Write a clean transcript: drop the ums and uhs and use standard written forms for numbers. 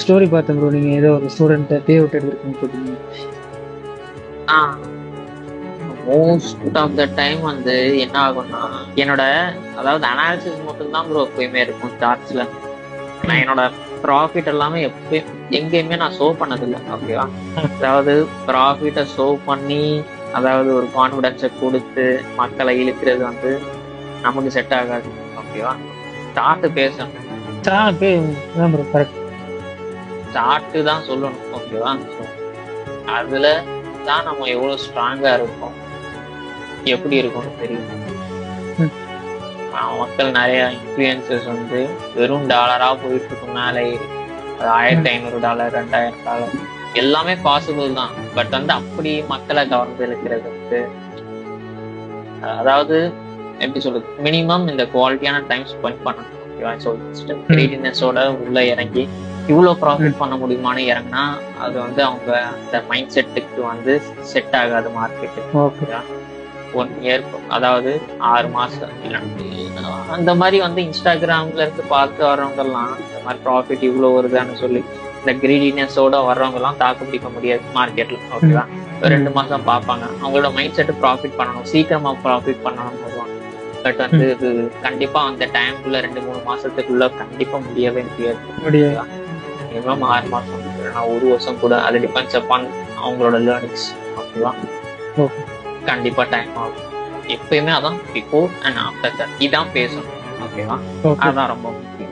Story பார்த்தேன் bro. நீங்க ஏதோ ஒரு ஸ்டூடெண்ட்டை பே அவுட் எடுத்துருக்கீங்க போட்டீங்க. மோஸ்ட் ஆஃப் த டைம் வந்து என்ன ஆகும்னா, என்னோட அதாவது அனாலிசிஸ் மட்டும் தான் ப்ரோ எப்பயுமே இருக்கும் சார்ட்ஸ்ல. நான் என்னோட ப்ராஃபிட் எல்லாமே எப்பயும் எங்கேயுமே நான் ஷோ பண்ணதில்லை. ஓகேவா? அதாவது ப்ராஃபிட்டை ஷோ பண்ணி அதாவது ஒரு கான்ஃபிடென்ஸை கொடுத்து மக்களை இழுக்கிறது வந்து நமக்கு செட் ஆகாது. ஓகேவா? சார்ட் பேசணும், ப்ரோ கரெக்ட். சார்ட்டு தான் சொல்லணும். ஓகேவா? அதுல தான் நம்ம எவ்வளவு ஸ்ட்ராங்கா இருக்கோம், எப்படி இருக்கும்னு தெரியும். மக்கள் நிறைய இன்ஃப்ளூயன்சஸ் வந்து வெறும் டாலரா போயிட்டு இருக்கும் மேலே. $1500 $2000 எல்லாமே பாசிபிள் தான். பட் வந்து அப்படி மக்களை கவர்ந்து இழுக்கிறது வந்து அதாவது எப்படி சொல்றது, மினிமம் இந்த குவாலிட்டியான டைம் ஸ்பெண்ட் பண்ணணும். ஓகேவா? ஸோ கிரீடினஸோட உள்ள இறங்கி இவ்வளோ ப்ராஃபிட் பண்ண முடியுமான்னு இறங்கினா அது வந்து அவங்க அந்த மைண்ட் செட்டுக்கு வந்து செட் ஆகாது மார்க்கெட்டு. ஓகேவா? 1 இயர் அதாவது 6 மாசம் அந்த மாதிரி வந்து இன்ஸ்டாகிராம்ல இருந்து பார்த்து வர்றவங்க எல்லாம் இந்த மாதிரி ப்ராஃபிட் இவ்வளோ வருதான்னு சொல்லி இந்த கிரீடினஸோட வர்றவங்க எல்லாம் தாக்கு பிடிக்க முடியாது மார்க்கெட்ல. ஓகேவா? 2 மாசம் பார்ப்பாங்க, அவங்களோட மைண்ட் செட்டு ப்ராஃபிட் பண்ணணும், சீக்கிரமா ப்ராஃபிட் பண்ணணும்னு வருவாங்க. பட் வந்து இது கண்டிப்பா அந்த டைம்குள்ள 2-3 மாசத்துக்குள்ள கண்டிப்பா முடியவே முடியாது. மினிமம் 6 மாசம், 1 வருஷம் கூட, அது டிபெண்ட்ஸ் அப்பான் அவங்களோட லேர்னிங்ஸ். ஓகேவா? கண்டிப்பா டைம் ஆகும். எப்பயுமே அதான் பிஃபோர் அண்ட் ஆஃப்டர் தட் இதான் பேசணும். ஓகேவா? அதான் ரொம்ப முக்கியம்.